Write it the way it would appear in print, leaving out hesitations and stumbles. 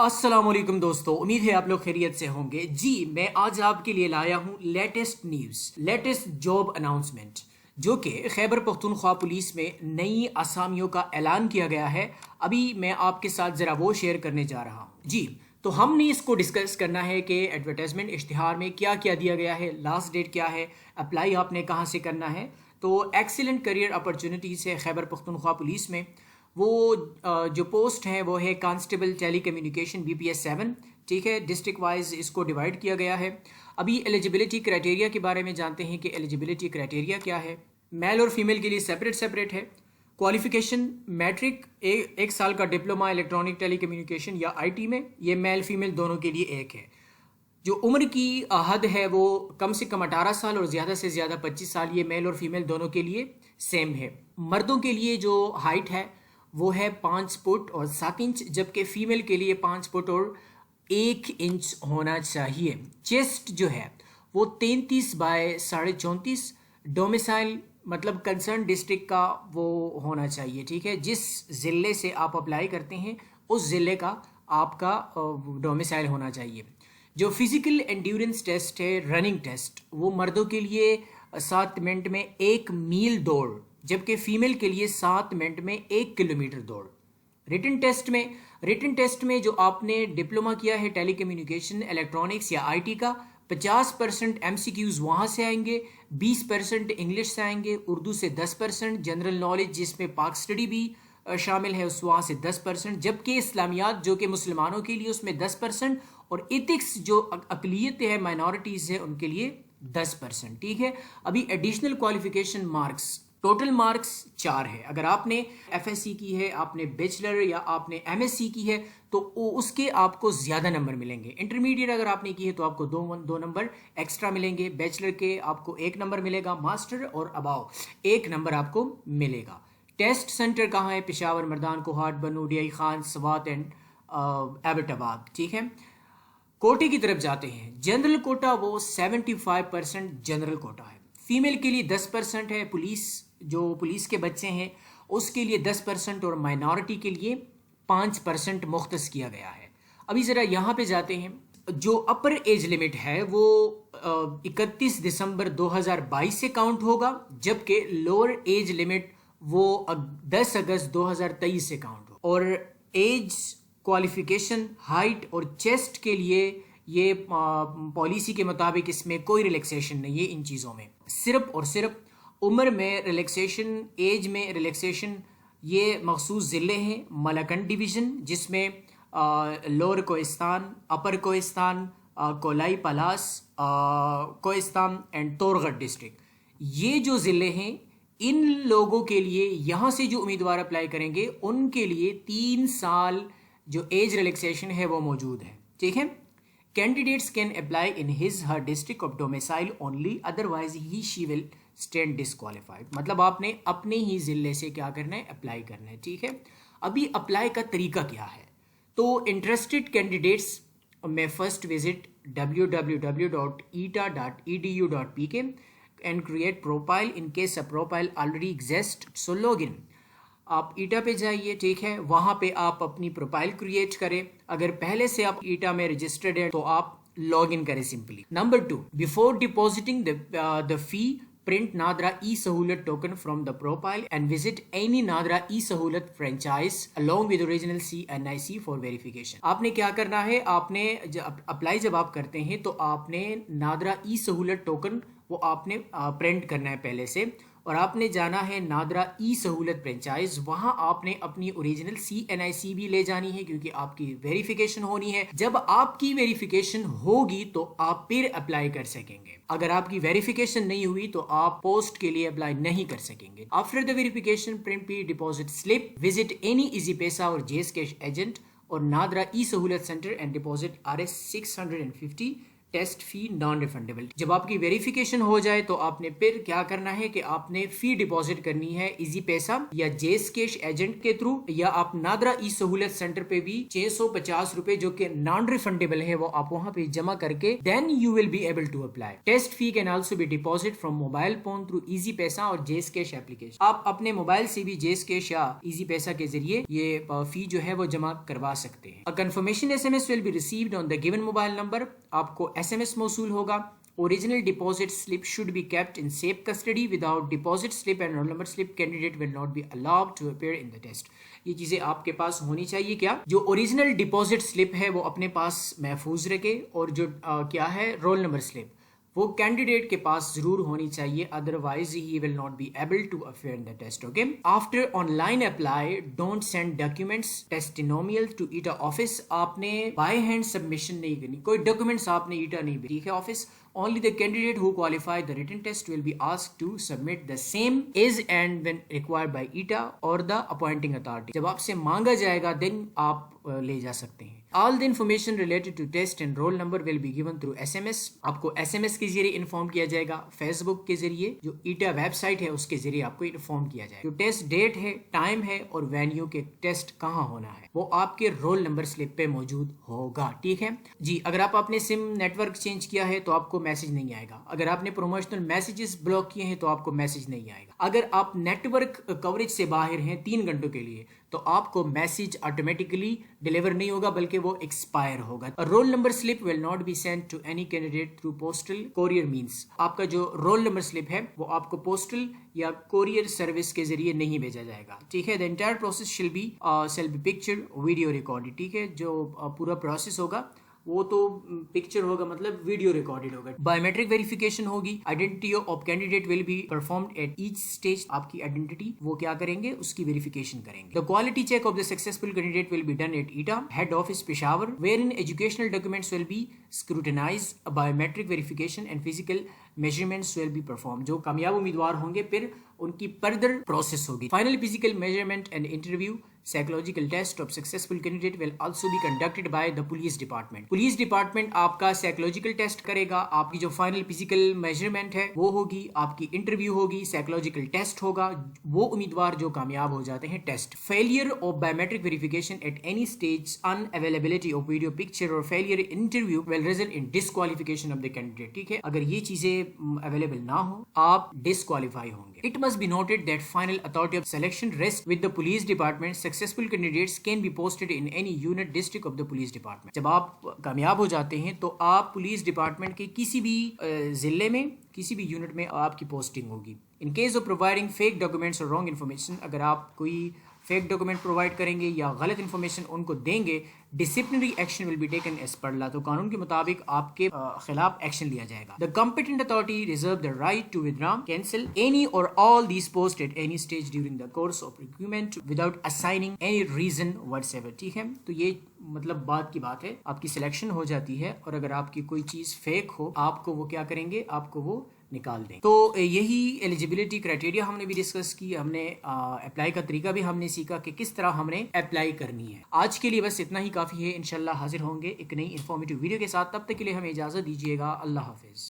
अस्सलाम वालेकुम दोस्तों, उम्मीद है आप लोग खैरियत से होंगे। जी मैं आज आपके लिए लाया हूँ latest news, latest job announcement, जो कि खैबर पख्तूनख्वा पुलिस में नई असामियों का ऐलान किया गया है। अभी मैं आपके साथ ज़रा वो शेयर करने जा रहा हूँ। जी तो हमने इसको डिस्कस करना है कि एडवर्टाइजमेंट इश्तिहार में क्या क्या दिया गया है, लास्ट डेट क्या है, अप्लाई आपने कहाँ से करना है। तो एक्सीलेंट करियर अपॉर्चुनिटीज़ है खैबर पख्तूनख्वा पुलिस में। वो जो पोस्ट है वो है कांस्टेबल टेली कम्युनिकेशन BPS 7। ठीक है, डिस्ट्रिक्ट वाइज इसको डिवाइड किया गया है। अभी एलिजिबिलिटी क्राइटेरिया के बारे में जानते हैं कि एलिजिबिलिटी क्राइटेरिया क्या है। मेल और फीमेल के लिए सेपरेट है। क्वालिफिकेशन मैट्रिक, एक साल का डिप्लोमा इलेक्ट्रॉनिक टेली कम्युनिकेशन या IT में, ये मेल फीमेल दोनों के लिए एक है। जो उम्र की हद है वो कम से कम 18 साल और ज़्यादा से ज़्यादा 25 साल, ये मेल और फीमेल दोनों के लिए सेम है। मर्दों के लिए जो हाइट है वो है 5 फुट और 7 इंच, जबकि फीमेल के लिए 5 फुट और 1 इंच होना चाहिए। चेस्ट जो है वो 33 बाय 34.5, डोमिसाइल मतलब कंसर्न डिस्ट्रिक्ट का वो होना चाहिए। ठीक है, जिस ज़िले से आप अप्लाई करते हैं उस ज़िले का आपका डोमिसाइल होना चाहिए। जो फिजिकल एंड्योरेंस टेस्ट है, रनिंग टेस्ट, वो मर्दों के लिए 7 मिनट में 1 मील दौड़, जबकि फीमेल के लिए 7 मिनट में 1 किलोमीटर दौड़। रिटन टेस्ट में जो आपने डिप्लोमा किया है टेली कम्युनिकेशन इलेक्ट्रॉनिक्स या IT का, 50% MCQs वहाँ से आएंगे, 20% इंग्लिश से आएंगे, उर्दू से 10%, जनरल नॉलेज जिसमें पाक स्टडी भी शामिल है उस वहाँ से 10%, जबकि इस्लामियात जो कि मुसलमानों के लिए उसमें 10%, और एथिक्स जो अकलियत है, माइनॉरिटीज़ है, उनके लिए 10%। ठीक है, अभी additional qualification marks, total marks 4 है। अगर आपने FSC की है, आपने बैचलर या आपने MSc की है तो उसके आपको ज़्यादा नंबर मिलेंगे। इंटरमीडिएट अगर आपने की है तो आपको दो नंबर एक्स्ट्रा मिलेंगे। बैचलर के आपको 1 नंबर मिलेगा, मास्टर और अबाव 1 नंबर आपको मिलेगा। टेस्ट सेंटर कहाँ है? पेशावर, मर्दान, कोहाट, बनू, DI खान, सवात एंड एबटाबाद। ठीक है, कोटे की तरफ जाते हैं। जनरल कोटा वो 75% जनरल कोटा है। फीमेल के लिए 10% है। पुलिस के बच्चे हैं उसके लिए 10% और माइनॉरिटी के लिए 5% मुख्तस किया गया है। अभी ज़रा यहाँ पे जाते हैं। जो अपर एज लिमिट है वो 31 दिसंबर 2022 से काउंट होगा, जबकि लोअर एज लिमिट वो 10 अगस्त 2023 से काउंट होगा। और एज, क्वालिफिकेशन, हाइट और चेस्ट के लिए ये पॉलिसी के मुताबिक इसमें कोई रिलैक्सेशन नहीं है। इन चीज़ों में सिर्फ और सिर्फ उम्र में रिलैक्सेशन, एज में रिलैक्सेशन, ये मखसूस ज़िले हैं। मलकंड डिवीज़न जिसमें lower Kohistan, upper Kohistan, Kolai Palas, Kohistan and Torghar district, ये जो ज़िले हैं इन लोगों के लिए, यहाँ से जो उम्मीदवार अप्लाई करेंगे उनके लिए 3 साल जो एज रिलैक्सेशन है वो मौजूद है। ठीक है, candidates can apply in his her district of domicile only, otherwise he she will stand disqualified. मतलब आपने अपने ही ज़िले से क्या करना है? अप्लाई करना है। ठीक है, अभी अप्लाई का तरीका क्या है? तो इंटरेस्टेड कैंडिडेट्स में first visit www.eta.edu.pk and create profile in case a profile already exists, so login। आप ईटा पे जाइए। ठीक है, वहाँ पे आप अपनी प्रोफाइल क्रिएट करें। अगर पहले से आप ईटा में रजिस्टर्ड है तो आप लॉग इन करें simply. Number 2, before depositing the fee, print Nadra e-Sahulat token from the profile and visit any Nadra e-Sahulat franchise along with original CNIC for verification। आपने क्या करना है? आपने अप्लाई जब आप करते हैं तो आपने नादरा e-Sahulat टोकन वो आपने प्रिंट करना है पहले से, और आपने जाना है नादरा e-Sahulat फ्रेंचाइज। वहाँ आपने अपनी ओरिजिनल CNIC भी ले जानी है क्योंकि आपकी वेरिफिकेशन होनी है। जब आपकी वेरिफिकेशन होगी तो आप फिर अप्लाई कर सकेंगे। अगर आपकी वेरिफिकेशन नहीं हुई तो आप पोस्ट के लिए अप्लाई नहीं कर सकेंगे। After the verification, print P deposit slip, visit any Easypaisa और JS कैश एजेंट और NADRA e-Sahulat centre and deposit RS 650 test fee non refundable. जब आपकी वेरिफिकेशन हो जाए तो आपने फिर क्या करना है कि आपने फी डिपॉजिट करनी है इजी पैसा या जेस कैश एजेंट के थ्रू, या आप नादरा ई सहूलत सेंटर पे भी 650 रुपए जो कि नॉन रिफंडेबल है वो आप वहां पे जमा करके then you will be able to apply. Test fee can also be deposit from mobile phone through Easypaisa और जेस कैश एप्लीकेशन। आप अपने मोबाइल से भी जेस कैश या इजी पैसा के जरिए ये फी जो है वो जमा करवा सकते हैं। A confirmation SMS will be received on the given mobile number. आपको एसएमएस मौसूल होगा। Original deposit slip should be kept in safe custody. Without deposit slip and roll number slip, candidate will not be allowed to appear in the test. ये चीज़ें आपके पास होनी चाहिए। क्या जो original deposit slip है वो अपने पास महफूज रखे, और जो क्या है रोल नंबर स्लिप वो कैंडिडेट के पास जरूर होनी चाहिए, otherwise he will not be able to appear in the test. Okay, after online apply don't send documents testimonial to ETEA office. आपने बाय हैंड सबमिशन नहीं करनी, कोई डॉक्यूमेंट्स आपने ईटा नहीं भेजी है office. Only the candidate who qualified the written test will be asked to submit the same is and when required by ETA or the appointing authority. जब आपसे मांगा जाएगा then आप ले जा सकते हैं। All the information related to test and roll number will be given through SMS. आपको SMS के जरिए इन्फॉर्म किया जाएगा, फेसबुक के जरिए, जो ईटा वेबसाइट है उसके जरिए आपको इन्फॉर्म किया जाएगा। जो टेस्ट डेट है, टाइम है और वेन्यू के टेस्ट कहाँ होना है वो आपके रोल नंबर स्लिप पे मौजूद होगा। ठीक है जी। अगर आप अपने सिम नेटवर्क चेंज किया है तो आपको मैसेज नहीं आएगा। अगर आपने प्रोमोशनल मैसेजेस ब्लॉक किए हैं तो आपको मैसेज नहीं आएगा। अगर आप नेटवर्क कवरेज से बाहर हैं 3 घंटों के लिए तो आपको मैसेज ऑटोमेटिकली डिलीवर नहीं होगा बल्कि वो एक्सपायर होगा। Roll number slip will not be sent to any candidate through postal courier means. आपका जो रोल नंबर स्लिप है वो आपको पोस्टल या कोरियर सर्विस के जरिए नहीं भेजा जाएगा। ठीक है। द एंटायर प्रोसेस शिल बी पिक्चर वीडियो रिकॉर्डेड। ठीक है। जो पूरा प्रोसेस होगा वो तो पिक्चर होगा, मतलब वीडियो रिकॉर्डेड होगा। बायोमेट्रिक वेरिफिकेशन होगी। Identity of candidate will be performed at each stage. आपकी आइडेंटिटी वो क्या करेंगे, उसकी वेरिफिकेशन करेंगे। The quality check of the successful candidate will be done at ETEA head office Peshawar, where in educational documents will be scrutinize, biometric verification and physical measurements will be perform. जो कामयाब उम्मीदवार होंगे फिर उनकी फर्दर प्रोसेस होगी। Final physical measurement and interview psychological test of successful candidate will also be conducted by the police department. Police department आपका psychological test करेगा, आपकी जो फाइनल फिजिकल मेजरमेंट है वो होगी, आपकी इंटरव्यू होगी, साइकोलॉजिकल टेस्ट होगा। वो उम्मीदवार जो कामयाब हो जाते हैं test. Failure of biometric verification at any stage, unavailability of video picture और failure interview will result in disqualification of the candidate. ठीक है। अगर ये चीजें अवेलेबल ना हो आप डिस्क्वालीफाई होंगे। It must be noted that final authority of selection rest with the police department. Successful candidates can be posted in any unit district of the police department. जब आप कामयाब हो जाते हैं तो आप पुलिस डिपार्टमेंट के किसी भी जिले में, किसी भी यूनिट में आपकी पोस्टिंग होगी। In case of providing fake documents और रॉन्ग इन्फॉर्मेशन, अगर आप कोई फेक डॉक्यूमेंट प्रोवाइड करेंगे या गलत इन्फॉर्मेशन उनको देंगे, disciplinary action will be taken as per law. तो कानून के मुताबिक आपके खिलाफ एक्शन लिया जाएगा। The competent authority reserve the right to withdraw, cancel any or all these post at any stage during the course of recruitment without assigning any reason whatsoever. ठीक है। तो ये मतलब बात की बात है, आपकी सिलेक्शन हो जाती है और अगर आपकी कोई चीज फेक हो आपको वो क्या करेंगे, आपको वो निकाल दें। तो यही एलिजिबिलिटी क्राइटेरिया हमने भी डिस्कस की। हमने अप्लाई का तरीका भी हमने सीखा कि किस तरह हमने अप्लाई करनी है। आज के लिए बस इतना ही काफ़ी है। इंशाल्लाह हाजिर होंगे एक नई इन्फॉर्मेटिव वीडियो के साथ। तब तक के लिए हमें इजाज़त दीजिएगा। अल्लाह हाफिज़।